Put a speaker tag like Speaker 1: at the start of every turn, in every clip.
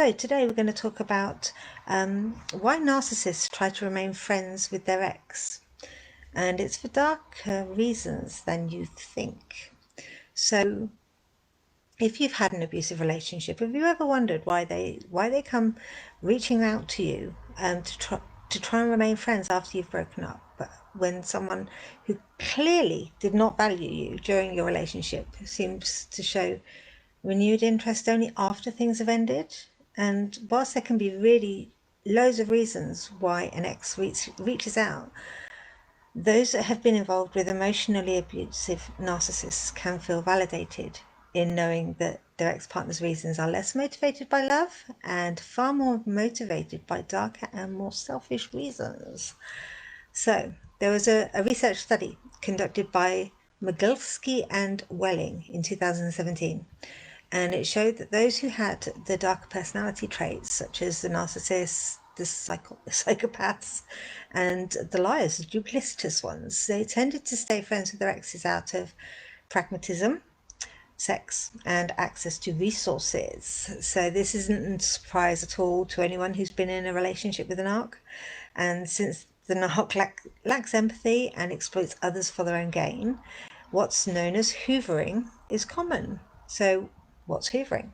Speaker 1: So today we're going to talk about why narcissists try to remain friends with their ex. And it's for darker reasons than you think. So if you've had an abusive relationship, have you ever wondered why they come reaching out to you to try and remain friends after you've broken up? But when someone who clearly did not value you during your relationship seems to show renewed interest only after things have ended. And whilst there can be really loads of reasons why an ex reaches out, those that have been involved with emotionally abusive narcissists can feel validated in knowing that their ex-partner's reasons are less motivated by love and far more motivated by darker and more selfish reasons. So there was a research study conducted by Mogilsky and Welling in 2017, and it showed that those who had the darker personality traits, such as the narcissists, the psychopaths, and the liars, the duplicitous ones, they tended to stay friends with their exes out of pragmatism, sex, and access to resources. So this isn't a surprise at all to anyone who's been in a relationship with a narc. And since the narc lacks empathy and exploits others for their own gain, what's known as hoovering is common. So what's hoovering?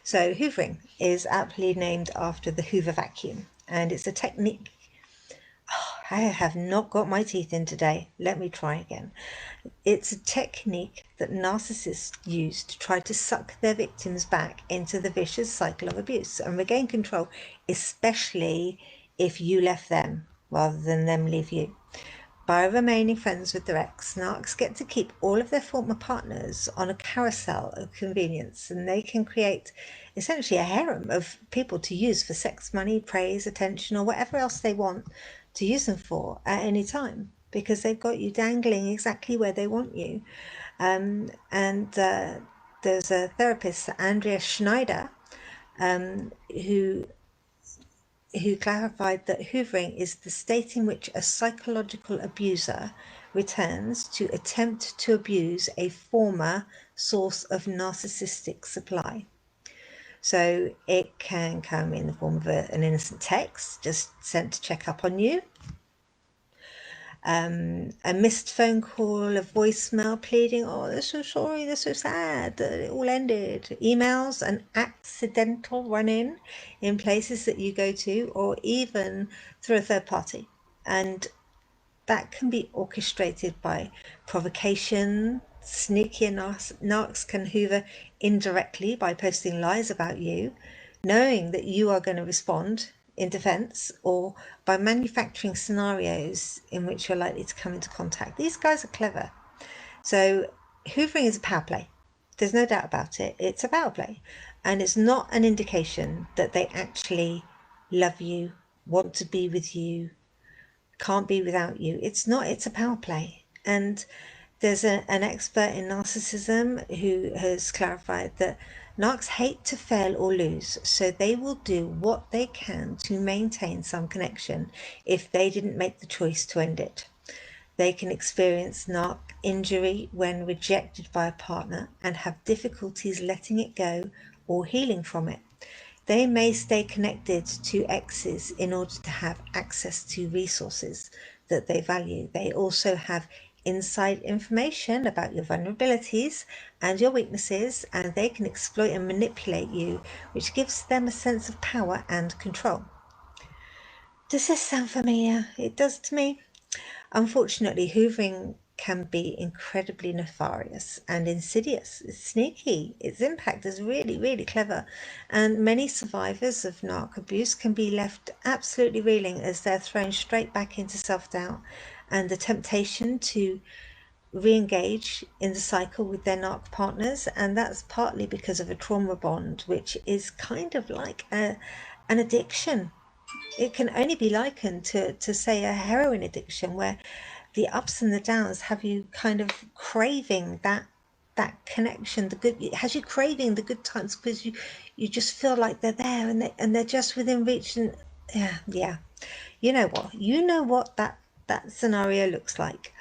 Speaker 1: So hoovering is aptly named after the Hoover vacuum, and it's a technique. I have not got my teeth in today. Let me try again. It's a technique that narcissists use to try to suck their victims back into the vicious cycle of abuse and regain control, especially if you left them rather than them leave you. By remaining friends with their ex, narcs get to keep all of their former partners on a carousel of convenience, and they can create essentially a harem of people to use for sex, money, praise, attention, or whatever else they want to use them for at any time, because they've got you dangling exactly where they want you. There's a therapist, Andrea Schneider, who clarified that hoovering is the state in which a psychological abuser returns to attempt to abuse a former source of narcissistic supply. So it can come in the form of an innocent text just sent to check up on you, a missed phone call, a voicemail pleading, oh, they're so sorry, they're so sad that it all ended. Emails, an accidental run-in in places that you go to, or even through a third party. And that can be orchestrated by provocation. Sneaky narcs can hoover indirectly by posting lies about you, knowing that you are going to respond in defense, or by manufacturing scenarios in which you're likely to come into contact. These guys are clever. So hoovering is a power play. There's no doubt about it. It's a power play. And it's not an indication that they actually love you, want to be with you, can't be without you. It's not. It's a power play. And there's an expert in narcissism who has clarified that narcs hate to fail or lose, so they will do what they can to maintain some connection if they didn't make the choice to end it. They can experience narc injury when rejected by a partner and have difficulties letting it go or healing from it. They may stay connected to exes in order to have access to resources that they value. They also have inside information about your vulnerabilities and your weaknesses, and they can exploit and manipulate you, which gives them a sense of power and control. Does this sound familiar? It does to me. Unfortunately, hoovering can be incredibly nefarious and insidious. It's sneaky. Its impact is really, really clever. And many survivors of narc abuse can be left absolutely reeling as they're thrown straight back into self-doubt and the temptation to re-engage in the cycle with their narc partners. And that's partly because of a trauma bond, which is kind of like an addiction. It can only be likened to say, a heroin addiction, where the ups and the downs have you kind of craving that connection, the good. It has you craving the good times because you just feel like they're there and they're just within reach. And yeah, you know what that scenario looks like.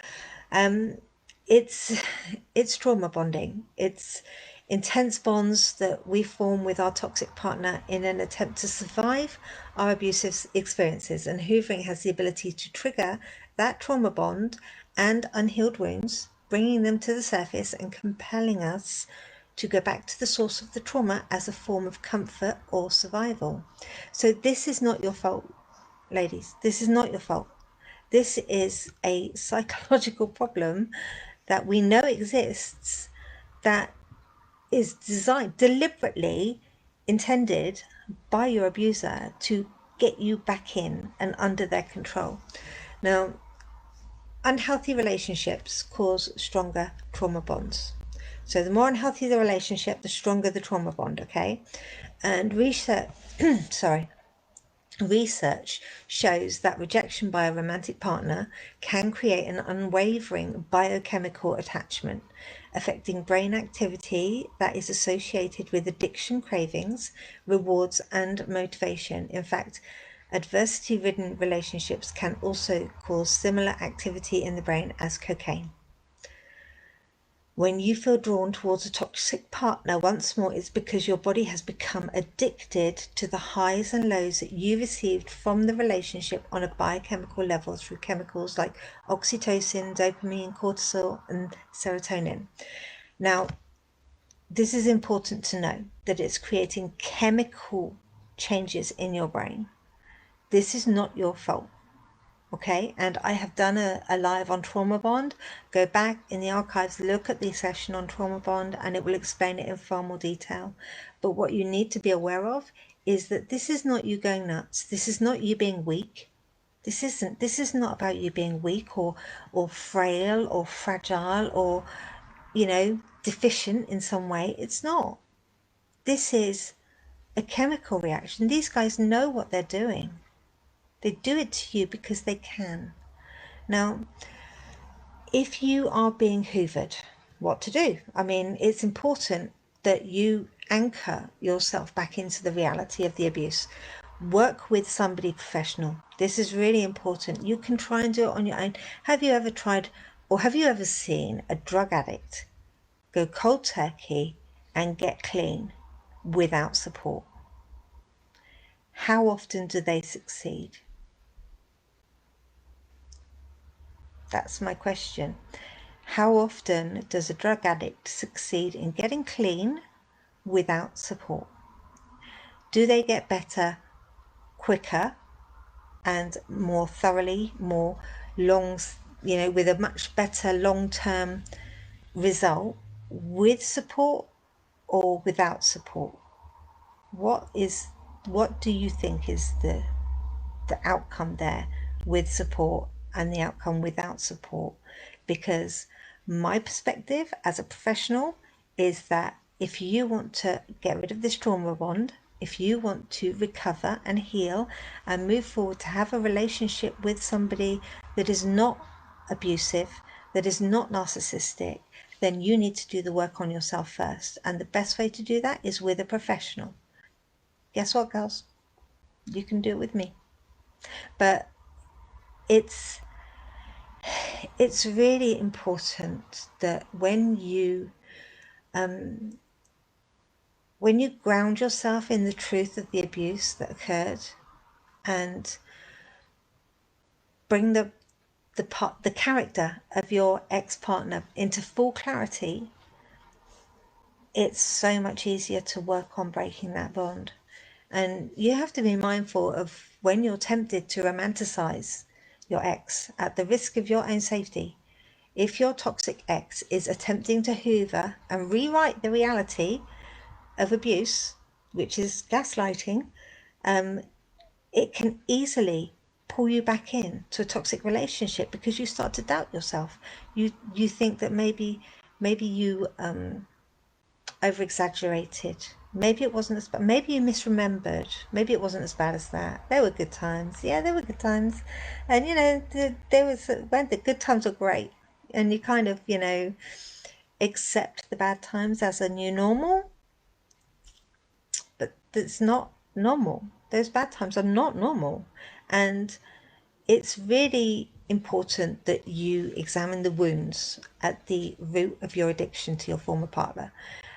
Speaker 1: It's trauma bonding. It's Intense bonds that we form with our toxic partner in an attempt to survive our abusive experiences. And hoovering has the ability to trigger that trauma bond and unhealed wounds, bringing them to the surface and compelling us to go back to the source of the trauma as a form of comfort or survival. So this is not your fault, ladies. This is not your fault. This is a psychological problem that we know exists, that is designed, deliberately intended by your abuser to get you back in and under their control. Now, unhealthy relationships cause stronger trauma bonds. So the more unhealthy the relationship, the stronger the trauma bond, okay? And research shows that rejection by a romantic partner can create an unwavering biochemical attachment, affecting brain activity that is associated with addiction cravings, rewards, and motivation. In fact, adversity-ridden relationships can also cause similar activity in the brain as cocaine. When you feel drawn towards a toxic partner, once more, it's because your body has become addicted to the highs and lows that you received from the relationship on a biochemical level through chemicals like oxytocin, dopamine, cortisol, and serotonin. Now, this is important to know, that it's creating chemical changes in your brain. This is not your fault. Okay, and I have done a live on trauma bond. Go back in the archives, look at the session on trauma bond, and it will explain it in far more detail. But what you need to be aware of is that this is not you going nuts. This is not you being weak. This is not about you being weak or frail or fragile or, deficient in some way. It's not. This is a chemical reaction. These guys know what they're doing. They do it to you because they can. Now, if you are being hoovered, what to do? I mean, it's important that you anchor yourself back into the reality of the abuse. Work with somebody professional. This is really important. You can try and do it on your own. Have you ever tried, or have you ever seen a drug addict go cold turkey and get clean without support? How often do they succeed? That's my question. How often does a drug addict succeed in getting clean without support? Do they get better quicker and more thoroughly, more long, with a much better long-term result with support or without support? What do you think is the outcome there with support and the outcome without support? Because my perspective as a professional is that if you want to get rid of this trauma bond, if you want to recover and heal and move forward to have a relationship with somebody that is not abusive, that is not narcissistic, then you need to do the work on yourself first. And the best way to do that is with a professional. Guess what, girls? You can do it with me. But it's really important that when you ground yourself in the truth of the abuse that occurred and bring the character of your ex-partner into full clarity, it's so much easier to work on breaking that bond. And you have to be mindful of when you're tempted to romanticize your ex at the risk of your own safety. If your toxic ex is attempting to hoover and rewrite the reality of abuse, which is gaslighting, it can easily pull you back in to a toxic relationship because you start to doubt yourself. You think that maybe you over-exaggerated. Maybe it wasn't as bad. Maybe you misremembered. Maybe it wasn't as bad as that. There were good times. Yeah, there were good times. And, there was, when the good times were great. And you kind of, accept the bad times as a new normal. But it's not normal. Those bad times are not normal. And it's really important that you examine the wounds at the root of your addiction to your former partner.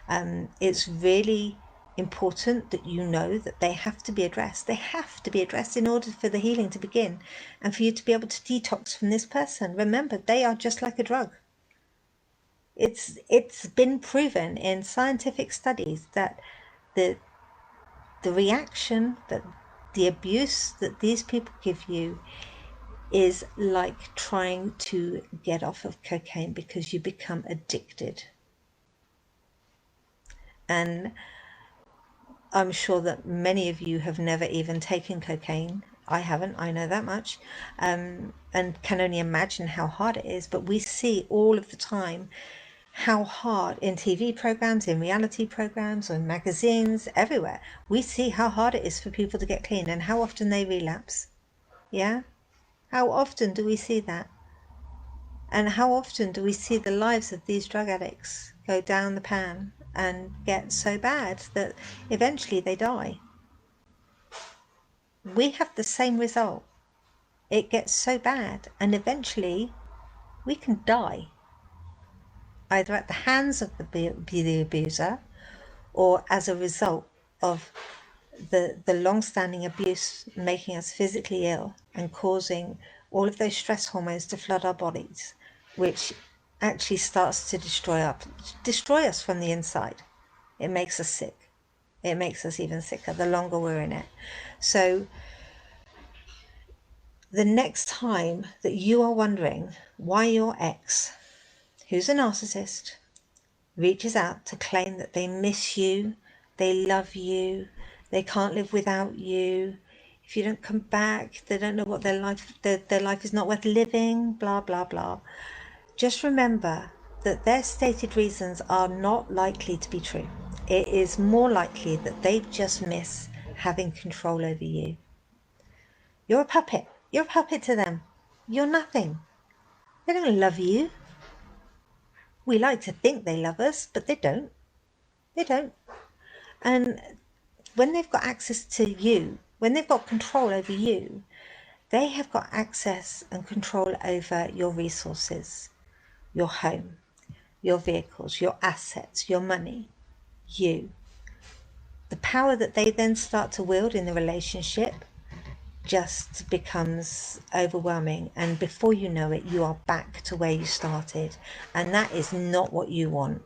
Speaker 1: It's really important that you know that they have to be addressed. They have to be addressed in order for the healing to begin and for you to be able to detox from this person. Remember, they are just like a drug. It's been proven in scientific studies that the reaction, that the abuse that these people give you is like trying to get off of cocaine, because you become addicted. And I'm sure that many of you have never even taken cocaine. I haven't, I know that much, and can only imagine how hard it is. But we see all of the time how hard, in TV programs, in reality programs, in magazines, everywhere, we see how hard it is for people to get clean and how often they relapse. Yeah? How often do we see that? And how often do we see the lives of these drug addicts go down the pan and get so bad that eventually they die? We have the same result. It gets so bad and eventually we can die, either at the hands of the abuser or as a result of the long-standing abuse making us physically ill and causing all of those stress hormones to flood our bodies, which actually starts to destroy us from the inside. It makes us sick. It makes us even sicker the longer we're in it. So the next time that you are wondering why your ex, who's a narcissist, reaches out to claim that they miss you, they love you, they can't live without you, if you don't come back, they don't know what their life is not worth living, blah, blah, blah. Just remember that their stated reasons are not likely to be true. It is more likely that they just miss having control over you. You're a puppet. You're a puppet to them. You're nothing. They don't love you. We like to think they love us, but they don't. They don't. And when they've got access to you, when they've got control over you, they have got access and control over your resources, your home, your vehicles, your assets, your money, you. The power that they then start to wield in the relationship just becomes overwhelming, and before you know it, you are back to where you started, and that is not what you want.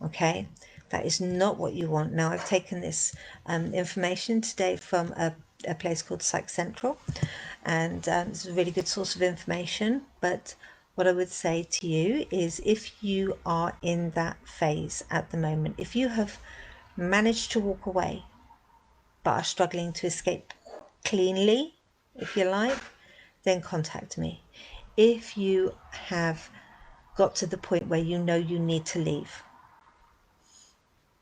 Speaker 1: Okay, that is not what you want. Now, I've taken this information today from a place called Psych Central, and it's a really good source of information. But what I would say to you is, if you are in that phase at the moment, if you have managed to walk away but are struggling to escape cleanly, if you like, then contact me. If you have got to the point where you know you need to leave,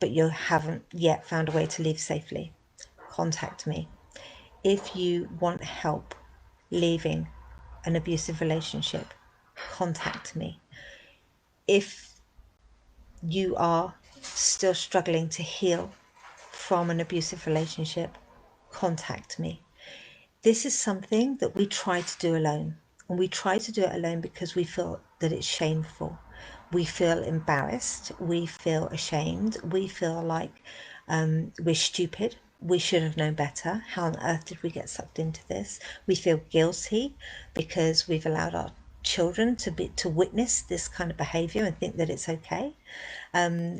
Speaker 1: but you haven't yet found a way to leave safely, contact me. If you want help leaving an abusive relationship, contact me. If you are still struggling to heal from an abusive relationship, contact me. This is something that we try to do alone, and we try to do it alone because we feel that it's shameful. We feel embarrassed, we feel ashamed, we feel like we're stupid, we should have known better. How on earth did we get sucked into this? We feel guilty because we've allowed our children to witness this kind of behavior and think that it's okay.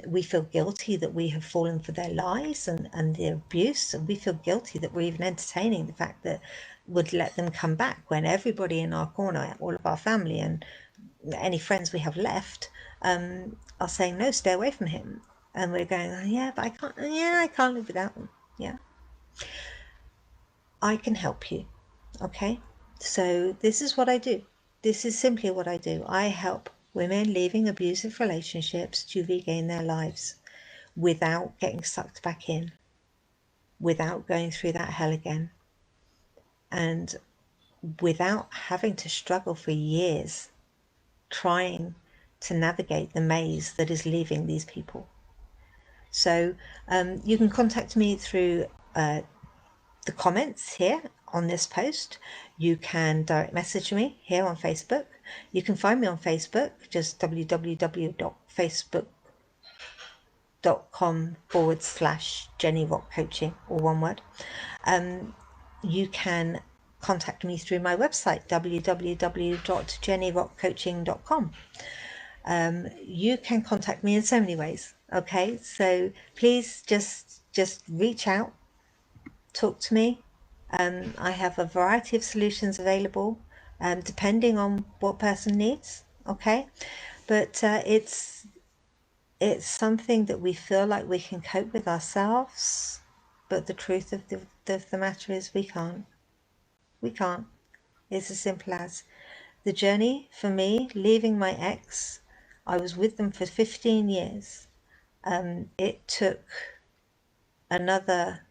Speaker 1: We feel guilty that we have fallen for their lies and their abuse, and we feel guilty that we're even entertaining the fact that would let them come back when everybody in our corner, all of our family and any friends we have left, are saying, no, stay away from him. And we're going, oh, yeah, but I can't live without him. Yeah. I can help you. Okay. So this is what I do. This is simply what I do. I help women leaving abusive relationships to regain their lives without getting sucked back in, without going through that hell again, and without having to struggle for years trying to navigate the maze that is leaving these people. So you can contact me through the comments here on this post. You can direct message me here on Facebook. You can find me on Facebook, just www.facebook.com Jenny Rock Coaching, all one word. You can contact me through my website, www.jennyrockcoaching.com. You can contact me in so many ways. Okay, so please just reach out, talk to me. I have a variety of solutions available, depending on what person needs. Okay, but it's something that we feel like we can cope with ourselves, but the truth of the matter is we can't. We can't. It's as simple as the journey for me, leaving my ex. I was with them for 15 years. It took another,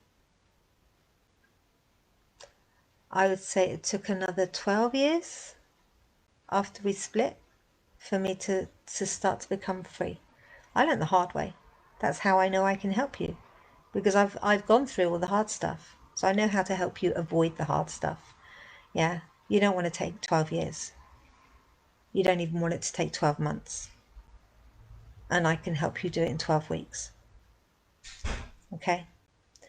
Speaker 1: I would say it took another 12 years after we split for me to start to become free. I learned the hard way. That's how I know I can help you, because I've gone through all the hard stuff. So I know how to help you avoid the hard stuff. Yeah, you don't want to take 12 years. You don't even want it to take 12 months. And I can help you do it in 12 weeks. Okay?